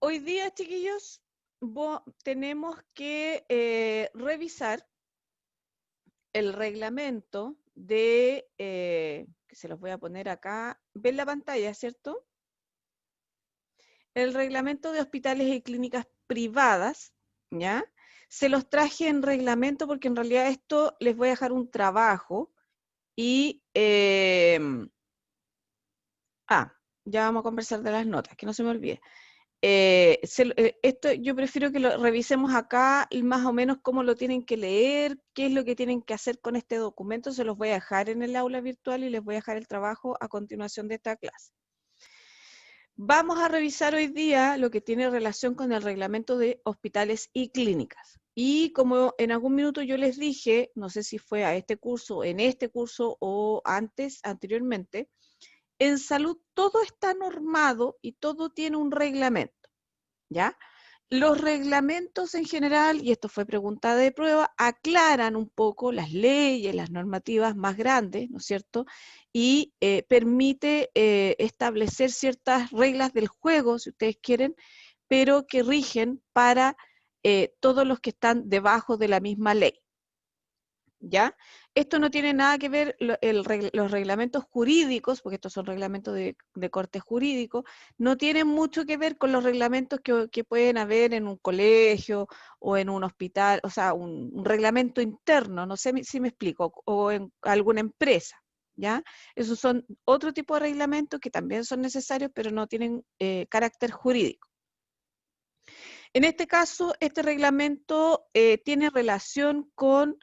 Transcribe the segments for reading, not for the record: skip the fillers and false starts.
Hoy día, chiquillos, tenemos que revisar el reglamento de, que se los voy a poner acá, ven la pantalla, ¿cierto? El reglamento de hospitales y clínicas privadas, ¿ya? Se los traje en reglamento porque en realidad esto les voy a dejar un trabajo y, ya vamos a conversar de las notas, que no se me olvide. Esto yo prefiero que lo revisemos acá y más o menos cómo lo tienen que leer, qué es lo que tienen que hacer con este documento. Se los voy a dejar en el aula virtual y les voy a dejar el trabajo a continuación de esta clase. Vamos a revisar hoy día lo que tiene relación con el reglamento de hospitales y clínicas. Y como en algún minuto yo les dije, no sé si fue a este curso, en este curso o anteriormente, en salud todo está normado y todo tiene un reglamento, ¿ya? Los reglamentos en general, y esto fue pregunta de prueba, aclaran un poco las leyes, las normativas más grandes, ¿no es cierto? Y permite establecer ciertas reglas del juego, si ustedes quieren, pero que rigen para todos los que están debajo de la misma ley. ¿Ya? Esto no tiene nada que ver, los reglamentos jurídicos, porque estos son reglamentos de corte jurídico, no tienen mucho que ver con los reglamentos que pueden haber en un colegio o en un hospital, o sea, un reglamento interno, no sé si me explico, o en alguna empresa, ¿ya? Esos son otro tipo de reglamentos que también son necesarios, pero no tienen carácter jurídico. En este caso, este reglamento tiene relación con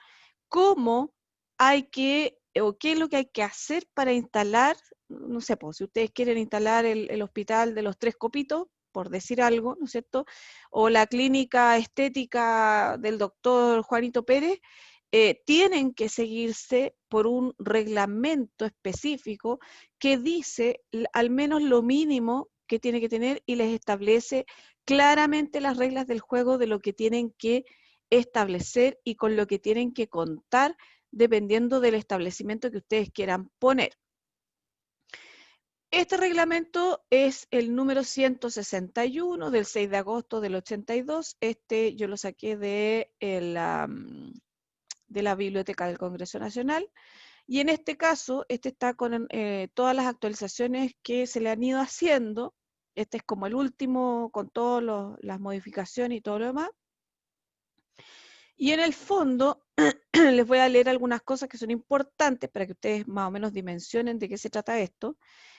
cómo hay que, o qué es lo que hay que hacer para instalar, no sé, pues, si ustedes quieren instalar el hospital de los Tres Copitos, por decir algo, ¿no es cierto? O la clínica estética del doctor Juanito Pérez, tienen que seguirse por un reglamento específico que dice al menos lo mínimo que tiene que tener y les establece claramente las reglas del juego de lo que tienen que establecer y con lo que tienen que contar dependiendo del establecimiento que ustedes quieran poner. Este reglamento es el número 161 del 6 de agosto del 82. Este yo lo saqué de la Biblioteca del Congreso Nacional. Y en este caso, este está con todas las actualizaciones que se le han ido haciendo. Este es como el último con todas las modificaciones y todo lo demás. Y en el fondo, les voy a leer algunas cosas que son importantes para que ustedes más o menos dimensionen de qué se trata esto.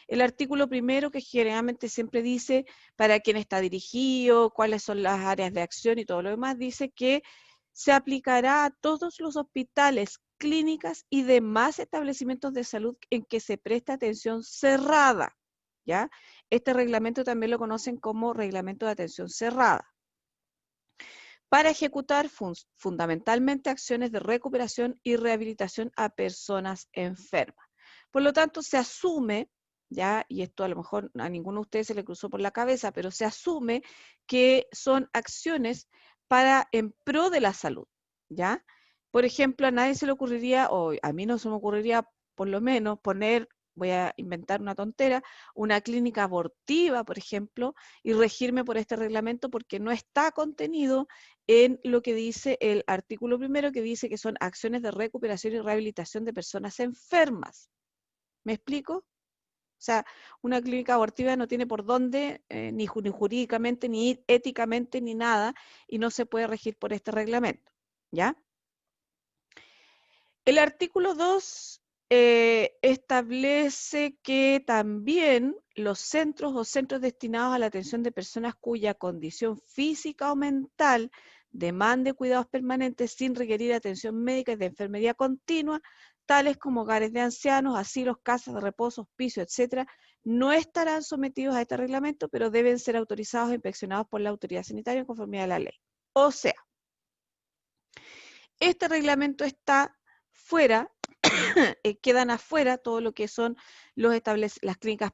El artículo primero, que generalmente siempre dice para quién está dirigido, cuáles son las áreas de acción y todo lo demás, dice que se aplicará a todos los hospitales, clínicas y demás establecimientos de salud en que se preste atención cerrada, ¿ya? Este reglamento también lo conocen como reglamento de atención cerrada, para ejecutar fundamentalmente acciones de recuperación y rehabilitación a personas enfermas. Por lo tanto, se asume, ya, y esto a lo mejor a ninguno de ustedes se le cruzó por la cabeza, pero se asume que son acciones en pro de la salud, ¿ya? Por ejemplo, a nadie se le ocurriría, o a mí no se me ocurriría por lo menos poner, voy a inventar una tontera, una clínica abortiva, por ejemplo, y regirme por este reglamento porque no está contenido en lo que dice el artículo primero, que dice que son acciones de recuperación y rehabilitación de personas enfermas. ¿Me explico? O sea, una clínica abortiva no tiene por dónde, ni jurídicamente, ni éticamente, ni nada, y no se puede regir por este reglamento, ¿ya? El artículo 2 establece que también los centros o centros destinados a la atención de personas cuya condición física o mental demande cuidados permanentes sin requerir atención médica y de enfermería continua, tales como hogares de ancianos, asilos, casas de reposo, hospicios, etcétera, no estarán sometidos a este reglamento, pero deben ser autorizados e inspeccionados por la autoridad sanitaria en conformidad a la ley. O sea, este reglamento está fuera, quedan afuera todo lo que son las clínicas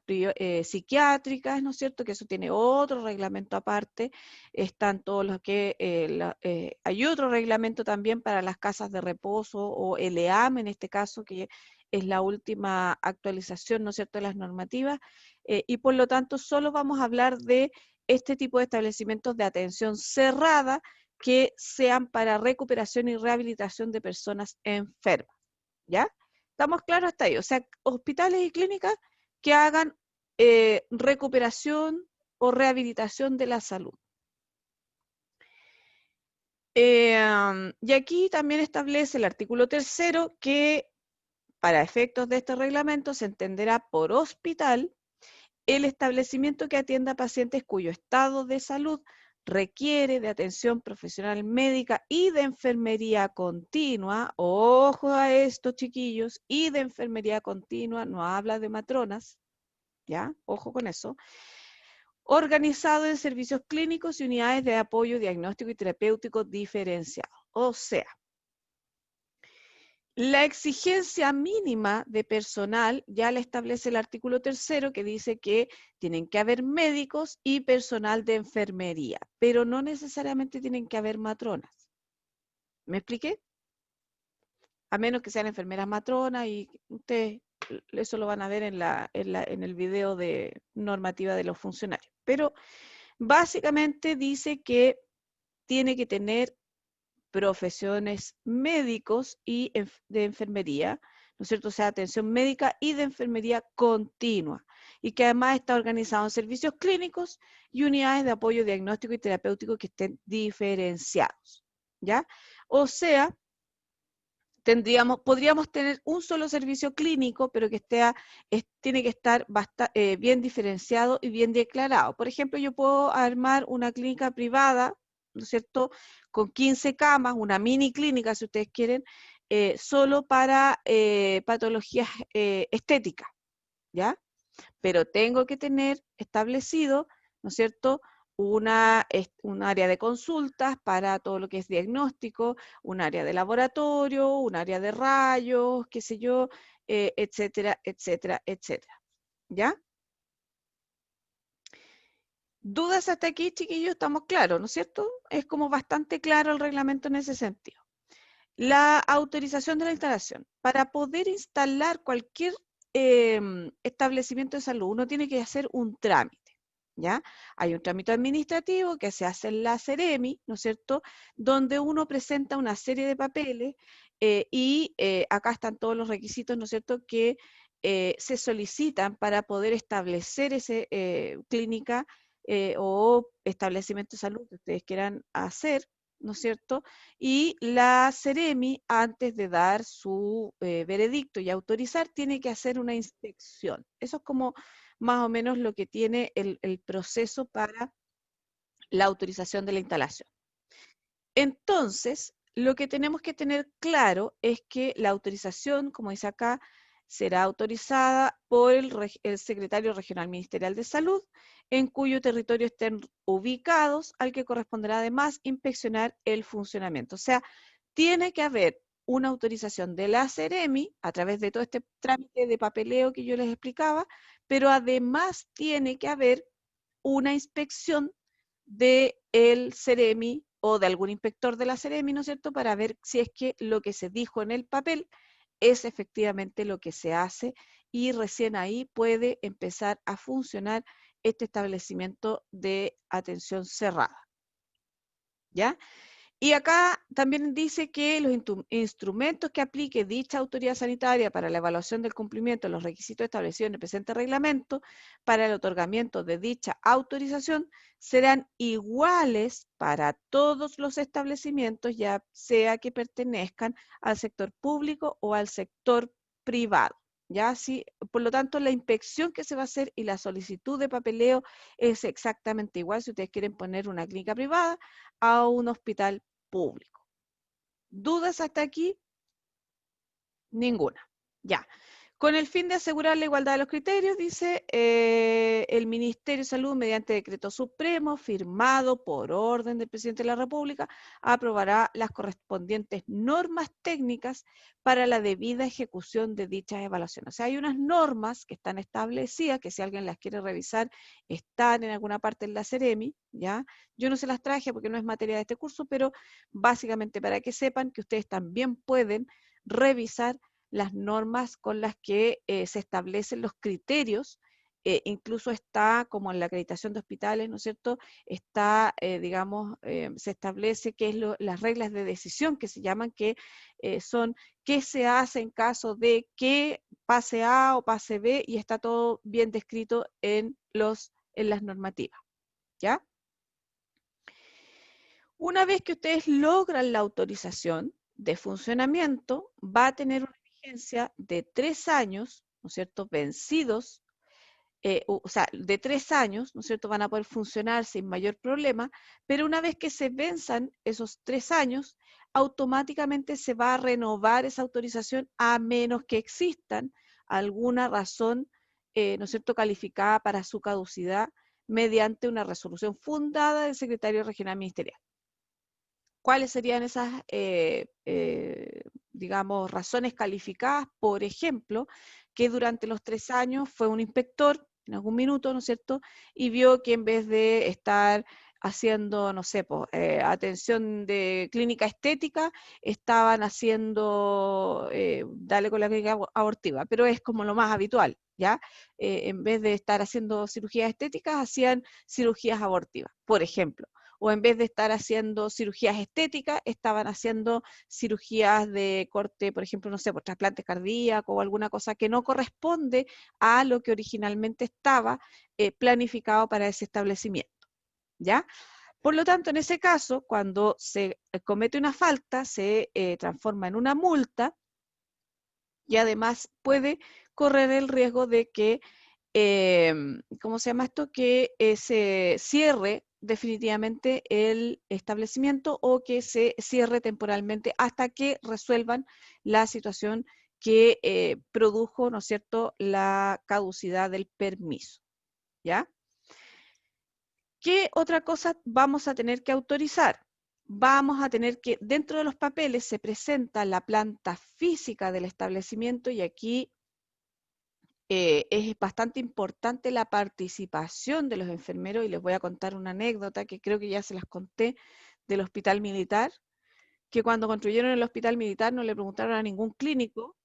psiquiátricas, ¿no es cierto? Que eso tiene otro reglamento aparte. Están todos los que, hay otro reglamento también para las casas de reposo o el EAM en este caso, que es la última actualización, ¿no es cierto?, de las normativas. Y por lo tanto solo vamos a hablar de este tipo de establecimientos de atención cerrada que sean para recuperación y rehabilitación de personas enfermas, ¿ya? ¿Estamos claros hasta ahí? O sea, hospitales y clínicas que hagan recuperación o rehabilitación de la salud. Y aquí también establece el artículo 3º que para efectos de este reglamento se entenderá por hospital el establecimiento que atienda a pacientes cuyo estado de salud requiere de atención profesional médica y de enfermería continua. Ojo a esto, chiquillos, y de enfermería continua, no habla de matronas, ¿ya? Ojo con eso. Organizado en servicios clínicos y unidades de apoyo diagnóstico y terapéutico diferenciado. O sea, la exigencia mínima de personal ya la establece el artículo 3º que dice que tienen que haber médicos y personal de enfermería, pero no necesariamente tienen que haber matronas. ¿Me expliqué? A menos que sean enfermeras matronas y ustedes eso lo van a ver en el video de normativa de los funcionarios. Pero básicamente dice que tiene que tener profesiones médicos y de enfermería, ¿no es cierto? O sea, atención médica y de enfermería continua, y que además está organizado en servicios clínicos y unidades de apoyo diagnóstico y terapéutico que estén diferenciados, ¿ya? O sea, podríamos tener un solo servicio clínico, pero que tiene que estar bien diferenciado y bien declarado. Por ejemplo, yo puedo armar una clínica privada, ¿no es cierto?, con 15 camas, una mini clínica, si ustedes quieren, solo para patologías estéticas, ¿ya? Pero tengo que tener establecido, ¿no es cierto?, un área de consultas para todo lo que es diagnóstico, un área de laboratorio, un área de rayos, qué sé yo, etcétera, etcétera, etcétera. ¿Ya? ¿Dudas hasta aquí, chiquillos? Estamos claros, ¿no es cierto? Es como bastante claro el reglamento en ese sentido. La autorización de la instalación. Para poder instalar cualquier establecimiento de salud, uno tiene que hacer un trámite, ¿ya? Hay un trámite administrativo que se hace en la Seremi, ¿no es cierto?, donde uno presenta una serie de papeles y acá están todos los requisitos, ¿no es cierto?, que se solicitan para poder establecer esa clínica o establecimiento de salud que ustedes quieran hacer, ¿no es cierto? Y la Seremi, antes de dar su veredicto y autorizar, tiene que hacer una inspección. Eso es como más o menos lo que tiene el proceso para la autorización de la instalación. Entonces, lo que tenemos que tener claro es que la autorización, como dice acá, será autorizada por el secretario regional ministerial de salud, en cuyo territorio estén ubicados, al que corresponderá además inspeccionar el funcionamiento. O sea, tiene que haber una autorización de la Seremi a través de todo este trámite de papeleo que yo les explicaba, pero además tiene que haber una inspección del Seremi o de algún inspector de la Seremi, ¿no es cierto?, para ver si es que lo que se dijo en el papel es efectivamente lo que se hace y recién ahí puede empezar a funcionar este establecimiento de atención cerrada. ¿Ya? Y acá también dice que los instrumentos que aplique dicha autoridad sanitaria para la evaluación del cumplimiento de los requisitos establecidos en el presente reglamento para el otorgamiento de dicha autorización serán iguales para todos los establecimientos, ya sea que pertenezcan al sector público o al sector privado. Ya sí, por lo tanto, la inspección que se va a hacer y la solicitud de papeleo es exactamente igual si ustedes quieren poner una clínica privada a un hospital público. ¿Dudas hasta aquí? Ninguna. Ya. Con el fin de asegurar la igualdad de los criterios, dice el Ministerio de Salud, mediante decreto supremo firmado por orden del Presidente de la República, aprobará las correspondientes normas técnicas para la debida ejecución de dichas evaluaciones. O sea, hay unas normas que están establecidas, que si alguien las quiere revisar, están en alguna parte en la Seremi, ¿ya? Yo no se las traje porque no es materia de este curso, pero básicamente para que sepan que ustedes también pueden revisar las normas con las que se establecen los criterios incluso está como en la acreditación de hospitales, ¿no es cierto? Está, digamos, se establece qué es las reglas de decisión que se llaman, que son qué se hace en caso de que pase A o pase B, y está todo bien descrito en las normativas, ¿ya? Una vez que ustedes logran la autorización de funcionamiento, va a tener una vigencia de 3 años, ¿no es cierto?, vencidos, o sea, de 3 años, ¿no es cierto?, van a poder funcionar sin mayor problema, pero una vez que se venzan esos 3 años, automáticamente se va a renovar esa autorización a menos que existan alguna razón, ¿no es cierto?, calificada para su caducidad mediante una resolución fundada del secretario regional ministerial. ¿Cuáles serían esas, digamos, razones calificadas? Por ejemplo, que durante los 3 años fue un inspector en algún minuto, ¿no es cierto?, y vio que en vez de estar haciendo, no sé, atención de clínica estética, estaban haciendo, dale con la clínica abortiva, pero es como lo más habitual, ¿ya? En vez de estar haciendo cirugías estéticas, hacían cirugías abortivas, por ejemplo. O en vez de estar haciendo cirugías estéticas, estaban haciendo cirugías de corte, por ejemplo, no sé, por trasplante cardíaco o alguna cosa que no corresponde a lo que originalmente estaba planificado para ese establecimiento, ¿ya? Por lo tanto, en ese caso, cuando se comete una falta, se transforma en una multa y además puede correr el riesgo de que ¿cómo se llama esto? Que se cierre definitivamente el establecimiento o que se cierre temporalmente hasta que resuelvan la situación que produjo, ¿no es cierto?, la caducidad del permiso, ¿ya? ¿Qué otra cosa vamos a tener que autorizar? Vamos a tener que, dentro de los papeles se presenta la planta física del establecimiento y aquí es bastante importante la participación de los enfermeros y les voy a contar una anécdota que creo que ya se las conté del hospital militar, que cuando construyeron el hospital militar no le preguntaron a ningún clínico,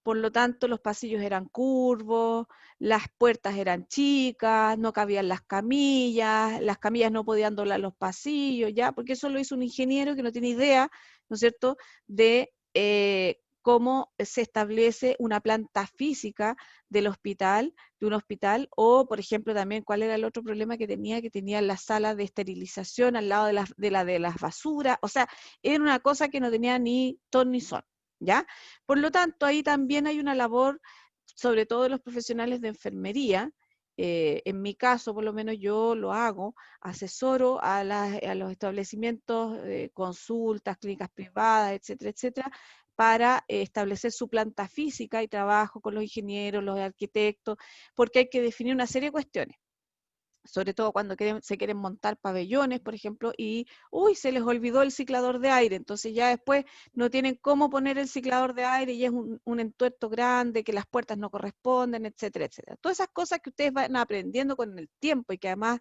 por lo tanto los pasillos eran curvos, las puertas eran chicas, no cabían las camillas no podían doblar los pasillos, ya, porque eso lo hizo un ingeniero que no tiene idea, ¿no es cierto?, de cómo se establece una planta física del hospital, de un hospital, o por ejemplo también cuál era el otro problema que tenía la sala de esterilización al lado de las basuras, o sea, era una cosa que no tenía ni ton ni son, ¿ya? Por lo tanto, ahí también hay una labor, sobre todo de los profesionales de enfermería. En mi caso, por lo menos yo lo hago, asesoro a los establecimientos, consultas, clínicas privadas, etcétera, etcétera, para establecer su planta física y trabajo con los ingenieros, los arquitectos, porque hay que definir una serie de cuestiones. Sobre todo cuando se quieren montar pabellones, por ejemplo, y uy, se les olvidó el ciclador de aire, entonces ya después no tienen cómo poner el ciclador de aire y es un entuerto grande, que las puertas no corresponden, etcétera, etcétera. Todas esas cosas que ustedes van aprendiendo con el tiempo y que además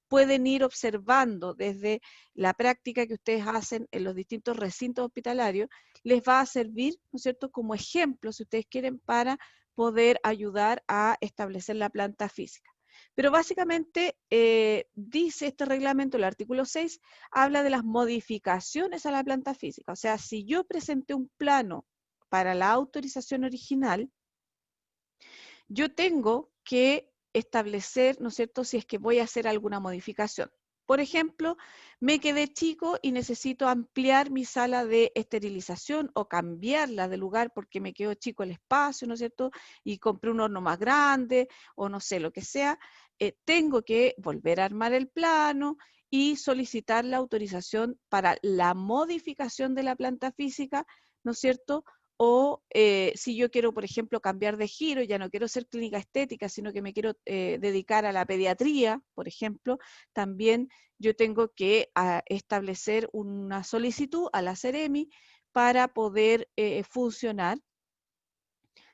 pueden ir observando desde la práctica que ustedes hacen en los distintos recintos hospitalarios, les va a servir, ¿no es cierto?, como ejemplo, si ustedes quieren, para poder ayudar a establecer la planta física. Pero básicamente dice este reglamento, el artículo 6, habla de las modificaciones a la planta física. O sea, si yo presenté un plano para la autorización original, yo tengo que establecer, ¿no es cierto?, si es que voy a hacer alguna modificación. Por ejemplo, me quedé chico y necesito ampliar mi sala de esterilización o cambiarla de lugar porque me quedó chico el espacio, ¿no es cierto? Y compré un horno más grande o no sé, lo que sea. Tengo que volver a armar el plano y solicitar la autorización para la modificación de la planta física, ¿no es cierto? O si yo quiero, por ejemplo, cambiar de giro, ya no quiero ser clínica estética, sino que me quiero dedicar a la pediatría, por ejemplo, también yo tengo que establecer una solicitud a la Seremi para poder funcionar.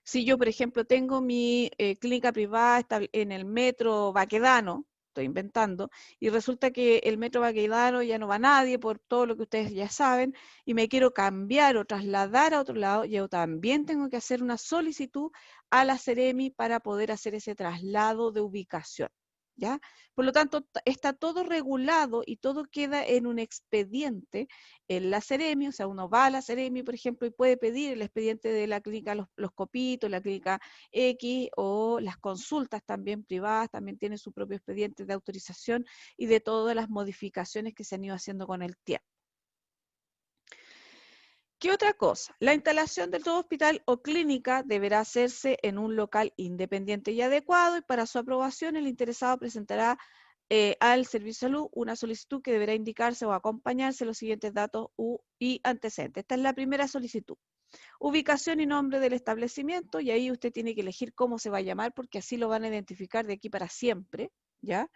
Si yo, por ejemplo, tengo mi clínica privada en el metro Baquedano, estoy inventando, y resulta que el Metro Baquedano ya no va nadie por todo lo que ustedes ya saben, y me quiero cambiar o trasladar a otro lado, yo también tengo que hacer una solicitud a la Seremi para poder hacer ese traslado de ubicación, ¿ya? Por lo tanto, está todo regulado y todo queda en un expediente en la Seremi, o sea, uno va a la Seremi, por ejemplo, y puede pedir el expediente de la clínica Los Copitos, la clínica X, o las consultas también privadas, también tienen su propio expediente de autorización y de todas las modificaciones que se han ido haciendo con el tiempo. ¿Qué otra cosa? La instalación del todo hospital o clínica deberá hacerse en un local independiente y adecuado, y para su aprobación el interesado presentará al Servicio de Salud una solicitud que deberá indicarse o acompañarse los siguientes datos y antecedentes. Esta es la primera solicitud. Ubicación y nombre del establecimiento, y ahí usted tiene que elegir cómo se va a llamar, porque así lo van a identificar de aquí para siempre, ¿ya?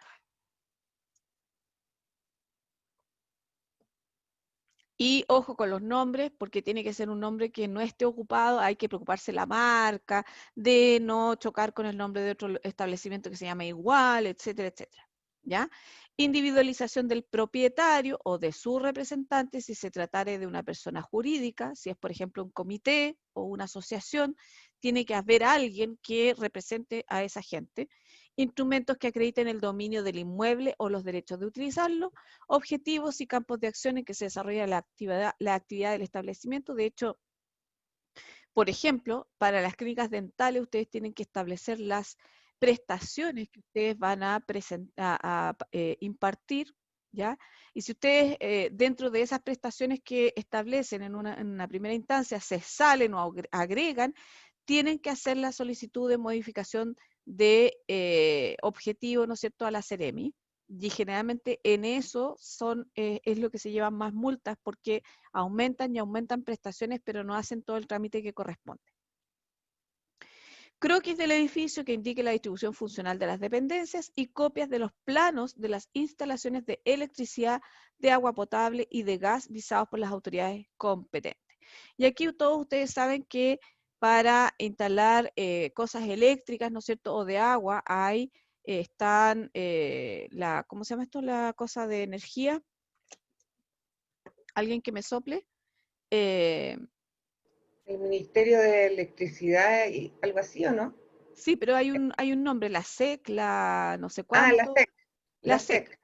Y ojo con los nombres, porque tiene que ser un nombre que no esté ocupado, hay que preocuparse la marca, de no chocar con el nombre de otro establecimiento que se llama igual, etcétera, etcétera, ¿ya? Individualización del propietario o de su representante si se tratare de una persona jurídica, si es por ejemplo un comité o una asociación, tiene que haber alguien que represente a esa gente. Instrumentos que acrediten el dominio del inmueble o los derechos de utilizarlo, objetivos y campos de acción en que se desarrolla la actividad del establecimiento. De hecho, por ejemplo, para las clínicas dentales ustedes tienen que establecer las prestaciones que ustedes van a, impartir, ¿ya? Y si ustedes dentro de esas prestaciones que establecen en una primera instancia se salen o agregan, tienen que hacer la solicitud de modificación de objetivo, ¿no es cierto?, a la Seremi. Y generalmente en eso es lo que se llevan más multas, porque aumentan y aumentan prestaciones, pero no hacen todo el trámite que corresponde. Croquis del edificio que indique la distribución funcional de las dependencias y copias de los planos de las instalaciones de electricidad, de agua potable y de gas visados por las autoridades competentes. Y aquí todos ustedes saben que para instalar cosas eléctricas, ¿no es cierto?, o de agua, ¿cómo se llama esto? La cosa de energía. ¿Alguien que me sople? El Ministerio de Electricidad y algo así, ¿o no? Sí, pero hay un nombre, la SEC, la no sé Ah, la cuánto, SEC, la la SEC, SEC,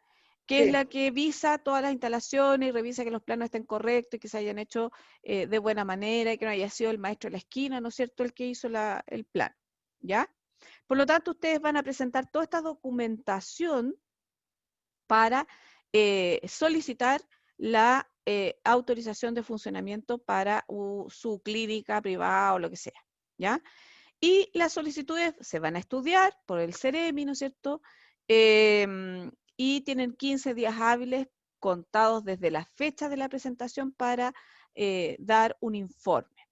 que es sí. la que visa todas las instalaciones y revisa que los planos estén correctos y que se hayan hecho de buena manera y que no haya sido el maestro de la esquina, ¿no es cierto?, el que hizo el plan, ¿ya? Por lo tanto, ustedes van a presentar toda esta documentación para solicitar la autorización de funcionamiento para su clínica privada o lo que sea, ¿ya? Y las solicitudes se van a estudiar por el Seremi, ¿no es cierto? Y tienen 15 días hábiles contados desde la fecha de la presentación para dar un informe.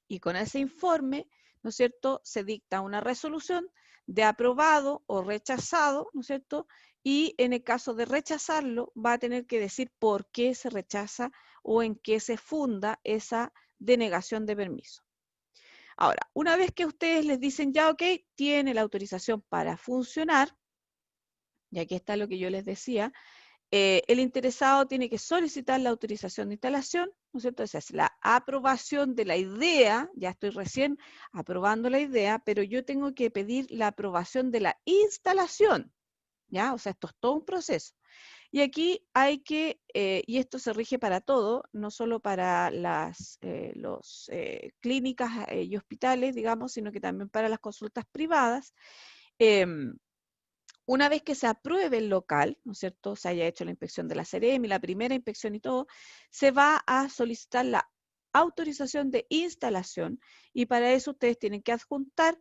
Y con ese informe, ¿no es cierto?, se dicta una resolución de aprobado o rechazado, ¿no es cierto? Y en el caso de rechazarlo, va a tener que decir por qué se rechaza o en qué se funda esa denegación de permiso. Ahora, una vez que ustedes les dicen ya, ok, tiene la autorización para funcionar, y aquí está lo que yo les decía, el interesado tiene que solicitar la autorización de instalación, ¿no es cierto? Esa es la aprobación de la idea, ya estoy recién aprobando la idea, pero yo tengo que pedir la aprobación de la instalación, ¿ya? O sea, esto es todo un proceso. Y aquí hay que, y esto se rige para todo, no solo para las clínicas y hospitales, digamos, sino que también para las consultas privadas. Una vez que se apruebe el local, ¿no es cierto?, se haya hecho la inspección de la Seremi, la primera inspección y todo, se va a solicitar la autorización de instalación y para eso ustedes tienen que adjuntar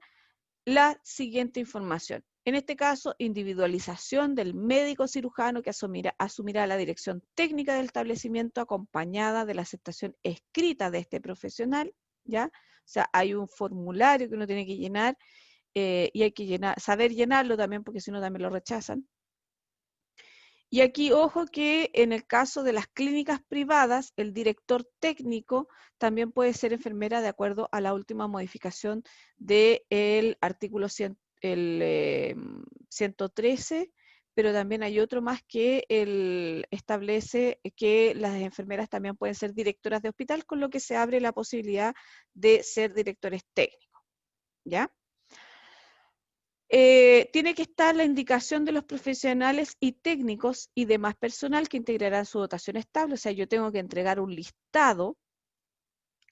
la siguiente información. En este caso, individualización del médico cirujano que asumirá la dirección técnica del establecimiento acompañada de la aceptación escrita de este profesional, ¿ya? O sea, hay un formulario que uno tiene que llenar y hay que saber llenarlo también porque si no también lo rechazan. Y aquí, ojo que en el caso de las clínicas privadas, el director técnico también puede ser enfermera de acuerdo a la última modificación del artículo 113 pero también hay otro más que establece que las enfermeras también pueden ser directoras de hospital, con lo que se abre la posibilidad de ser directores técnicos, ¿ya? Tiene que estar la indicación de los profesionales y técnicos y demás personal que integrarán su dotación estable. O sea, yo tengo que entregar un listado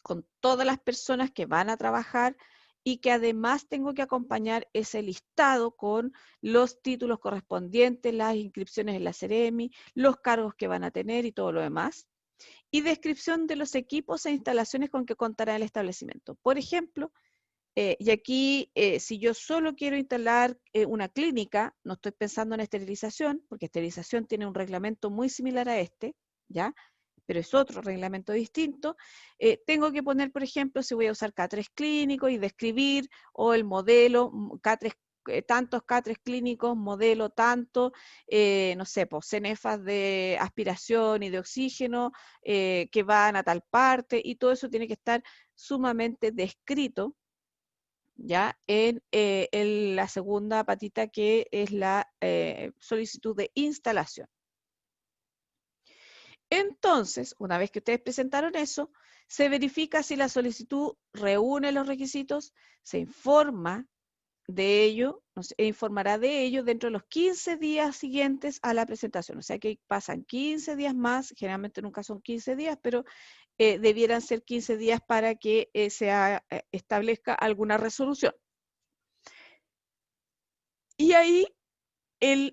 con todas las personas que van a trabajar y que además tengo que acompañar ese listado con los títulos correspondientes, las inscripciones en la Ceremi, los cargos que van a tener y todo lo demás. Y descripción de los equipos e instalaciones con que contará el establecimiento. Por ejemplo, y aquí, si yo solo quiero instalar una clínica, no estoy pensando en esterilización, porque esterilización tiene un reglamento muy similar a este, ¿ya? Pero es otro reglamento distinto. Tengo que poner, por ejemplo, si voy a usar K3 clínico y describir, o el modelo, K3, tantos K3 clínicos, modelo tanto, no sé, pues cenefas de aspiración y de oxígeno que van a tal parte, y todo eso tiene que estar sumamente descrito, ¿ya? En la segunda patita, que es la solicitud de instalación. Entonces, una vez que ustedes presentaron eso, se verifica si la solicitud reúne los requisitos, se informa de ello, informará de ello dentro de los 15 días siguientes a la presentación. O sea que pasan 15 días más, generalmente nunca son 15 días, pero debieran ser 15 días para que se establezca alguna resolución. Y ahí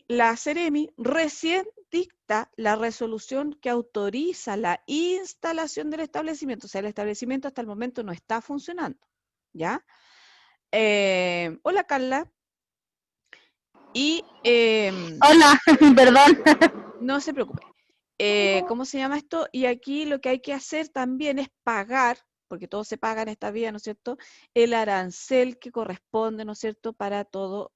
la Ceremi recién dicta la resolución que autoriza la instalación del establecimiento. O sea, el establecimiento hasta el momento no está funcionando, ¿ya? Hola, Carla. Y Hola, perdón. no se preocupe. ¿Cómo se llama esto? Y aquí lo que hay que hacer también es pagar, porque todo se paga en esta vida, ¿no es cierto?, el arancel que corresponde, ¿no es cierto?, para todo,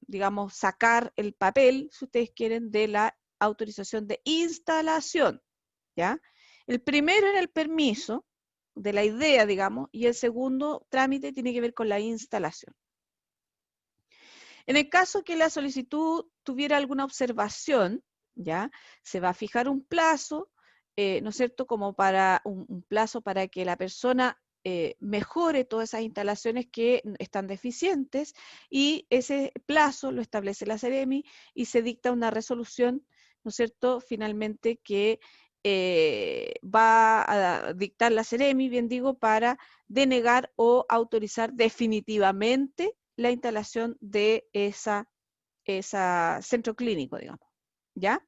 digamos, sacar el papel, si ustedes quieren, de la autorización de instalación, ¿ya? El primero era el permiso de la idea, digamos, y el segundo trámite tiene que ver con la instalación. En el caso que la solicitud tuviera alguna observación, ¿ya? Se va a fijar un plazo, ¿no es cierto?, como para un plazo para que la persona mejore todas esas instalaciones que están deficientes, y ese plazo lo establece la Ceremi y se dicta una resolución, ¿no es cierto?, finalmente que va a dictar la Ceremi, bien digo, para denegar o autorizar definitivamente la instalación de esa centro clínico, digamos, ¿ya?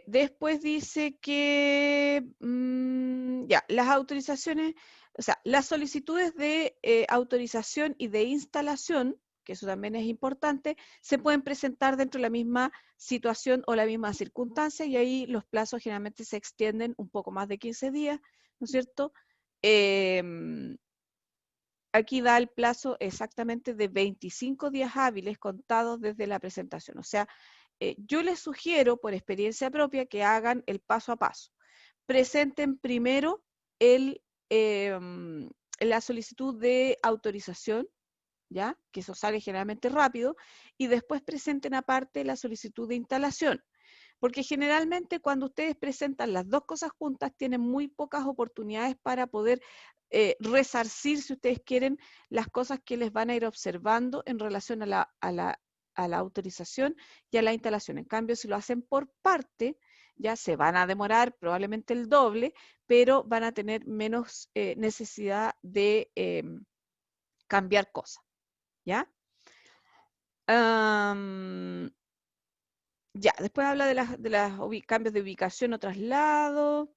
Después dice que, ya, las autorizaciones, o sea, las solicitudes de autorización y de instalación, que eso también es importante, se pueden presentar dentro de la misma situación o la misma circunstancia, y ahí los plazos generalmente se extienden un poco más de 15 días, ¿no es cierto? Aquí da el plazo exactamente de 25 días hábiles contados desde la presentación. O sea, yo les sugiero, por experiencia propia, que hagan el paso a paso. Presenten primero la solicitud de autorización, ¿ya? Que eso sale generalmente rápido, y después presenten aparte la solicitud de instalación. Porque generalmente cuando ustedes presentan las dos cosas juntas, tienen muy pocas oportunidades para poder resarcir, si ustedes quieren, las cosas que les van a ir observando en relación a la autorización y a la instalación. En cambio, si lo hacen por parte, ya se van a demorar probablemente el doble, pero van a tener menos necesidad de cambiar cosas, ¿ya? Ya, después habla de los cambios de ubicación o traslado.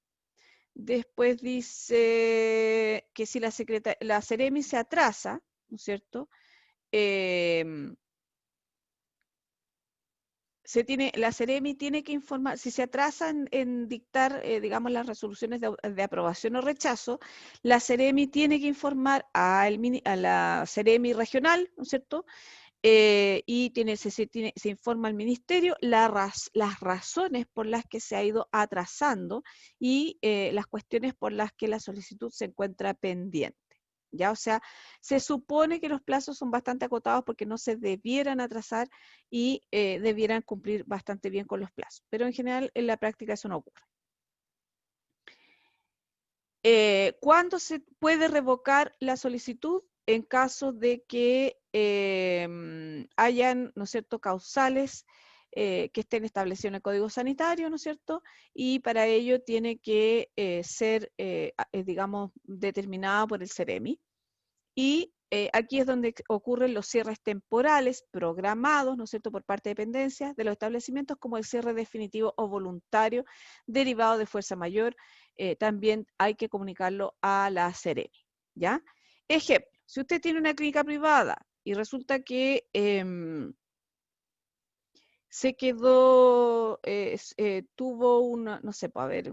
Después dice que si la Ceremi se atrasa, ¿no es cierto? La Ceremi tiene que informar, si se atrasa en dictar, digamos, las resoluciones de aprobación o rechazo, la Ceremi tiene que informar a la Ceremi regional, ¿no es cierto?, y se informa al ministerio las razones por las que se ha ido atrasando y las cuestiones por las que la solicitud se encuentra pendiente, ¿ya? O sea, se supone que los plazos son bastante acotados porque no se debieran atrasar y debieran cumplir bastante bien con los plazos. Pero en general, en la práctica eso no ocurre. ¿Cuándo se puede revocar la solicitud? En caso de que hayan, ¿no es cierto?, causales que estén establecidos en el Código Sanitario, ¿no es cierto? Y para ello tiene que ser, digamos, determinada por el CEREMI. Y aquí es donde ocurren los cierres temporales programados, ¿no es cierto?, por parte de dependencias de los establecimientos, como el cierre definitivo o voluntario derivado de fuerza mayor. También hay que comunicarlo a la CEREMI, ¿ya? Ejemplo, si usted tiene una clínica privada y resulta que se quedó, tuvo una, no sé, a ver,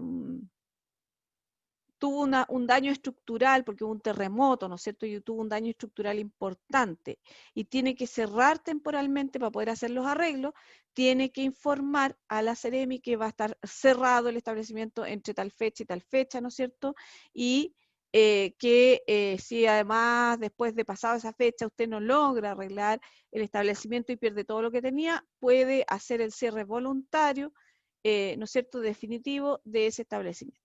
tuvo un daño estructural porque hubo un terremoto, ¿no es cierto? Y tuvo un daño estructural importante y tiene que cerrar temporalmente para poder hacer los arreglos, tiene que informar a la CEREMI que va a estar cerrado el establecimiento entre tal fecha y tal fecha, ¿no es cierto? Y que si además después de pasado esa fecha usted no logra arreglar el establecimiento y pierde todo lo que tenía, puede hacer el cierre voluntario, ¿no es cierto?, definitivo de ese establecimiento.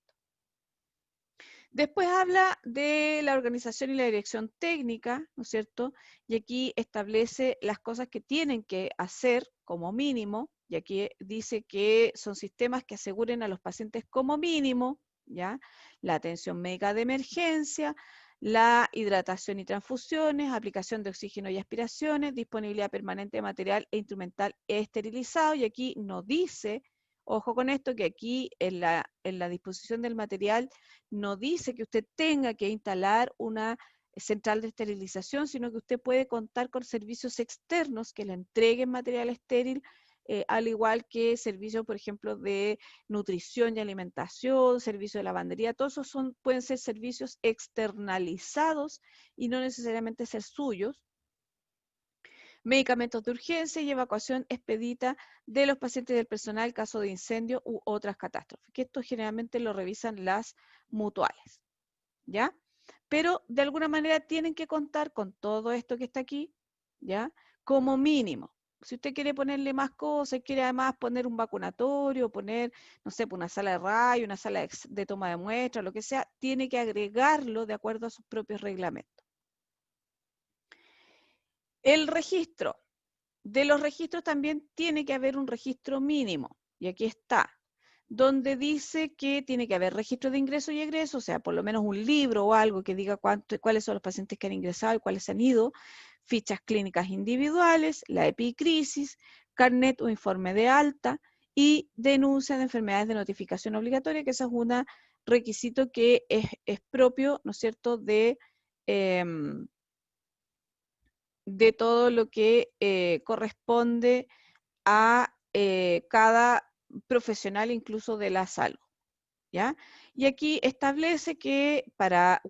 Después habla de la organización y la dirección técnica, ¿no es cierto? Y aquí establece las cosas que tienen que hacer como mínimo, y aquí dice que son sistemas que aseguren a los pacientes como mínimo, ¿ya? La atención médica de emergencia, la hidratación y transfusiones, aplicación de oxígeno y aspiraciones, disponibilidad permanente de material e instrumental esterilizado, y aquí no dice, ojo con esto, que aquí en la disposición del material no dice que usted tenga que instalar una central de esterilización, sino que usted puede contar con servicios externos que le entreguen material estéril, al igual que servicios, por ejemplo, de nutrición y alimentación, servicios de lavandería, todos esos pueden ser servicios externalizados y no necesariamente ser suyos. Medicamentos de urgencia y evacuación expedita de los pacientes del personal en caso de incendio u otras catástrofes, que esto generalmente lo revisan las mutuales, ¿ya? Pero de alguna manera tienen que contar con todo esto que está aquí, ¿ya? Como mínimo. Si usted quiere ponerle más cosas, quiere además poner un vacunatorio, poner, no sé, una sala de rayo, una sala de toma de muestra, lo que sea, tiene que agregarlo de acuerdo a sus propios reglamentos. El registro. De los registros también tiene que haber un registro mínimo, y aquí está, donde dice que tiene que haber registro de ingreso y egreso, o sea, por lo menos un libro o algo que diga cuáles son los pacientes que han ingresado y cuáles han ido, fichas clínicas individuales, la epicrisis, carnet o informe de alta y denuncia de enfermedades de notificación obligatoria, que ese es un requisito que es propio, ¿no es cierto?, de todo lo que corresponde a cada profesional, incluso de la salud, ¿ya? Y aquí establece que para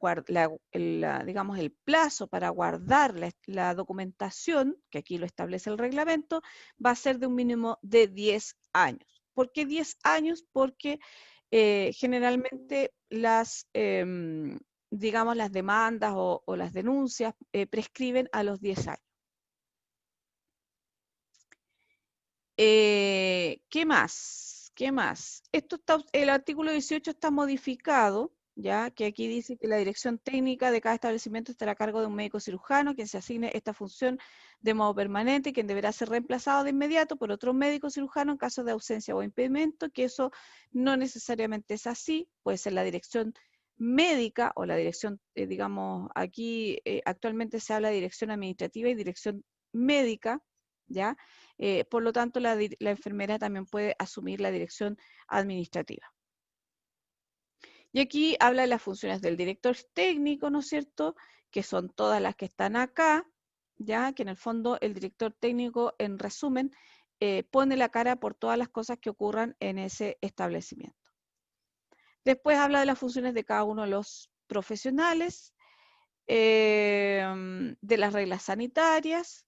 digamos, el plazo para guardar la documentación, que aquí lo establece el reglamento, va a ser de un mínimo de 10 años. ¿Por qué 10 años? Porque generalmente digamos, las demandas o las denuncias prescriben a los 10 años. ¿Qué más? ¿Qué más? El artículo 18 está modificado, ya que aquí dice que la dirección técnica de cada establecimiento estará a cargo de un médico cirujano, quien se asigne esta función de modo permanente y quien deberá ser reemplazado de inmediato por otro médico cirujano en caso de ausencia o impedimento, que eso no necesariamente es así, puede ser la dirección médica o la dirección, digamos, aquí actualmente se habla de dirección administrativa y dirección médica, ¿ya? Por lo tanto, la enfermera también puede asumir la dirección administrativa. Y aquí habla de las funciones del director técnico, ¿no es cierto?, que son todas las que están acá, ya que en el fondo el director técnico, en resumen, pone la cara por todas las cosas que ocurran en ese establecimiento. Después habla de las funciones de cada uno de los profesionales, de las reglas sanitarias,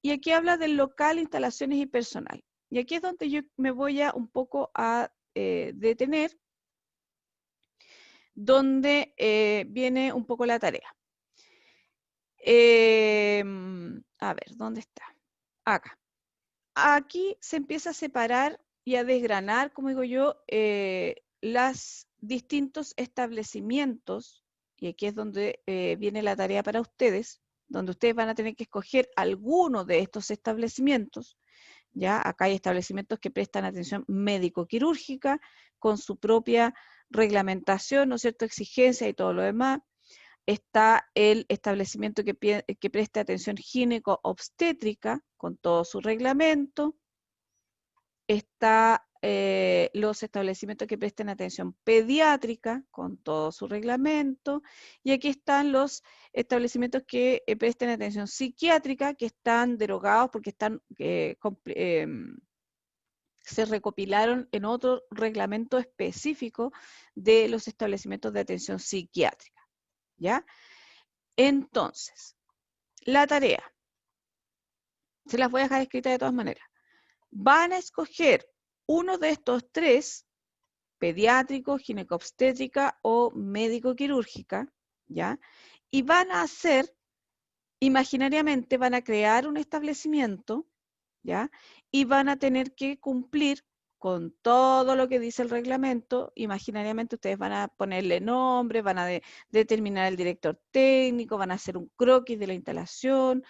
y aquí habla del local, instalaciones y personal. Y aquí es donde yo me voy a un poco a detener, donde viene un poco la tarea. A ver, ¿dónde está? Acá. Aquí se empieza a separar y a desgranar, como digo yo, los distintos establecimientos, y aquí es donde viene la tarea para ustedes, donde ustedes van a tener que escoger alguno de estos establecimientos. ¿Ya? Acá hay establecimientos que prestan atención médico-quirúrgica con su propia reglamentación, ¿no es cierto?, exigencia y todo lo demás. Está el establecimiento que presta atención gineco-obstétrica con todo su reglamento. Está los establecimientos que prestan atención pediátrica con todo su reglamento. Y aquí están los establecimientos que prestan atención psiquiátrica, que están derogados porque están se recopilaron en otro reglamento específico de los establecimientos de atención psiquiátrica, ¿ya? Entonces, la tarea, se las voy a dejar escritas de todas maneras. Van a escoger uno de estos tres, pediátrico, ginecobstétrica o médico-quirúrgica, ¿ya? Y van a hacer, imaginariamente, van a crear un establecimiento, ¿ya? Y van a tener que cumplir con todo lo que dice el reglamento. Imaginariamente ustedes van a ponerle nombre, van a determinar el director técnico, van a hacer un croquis de la instalación,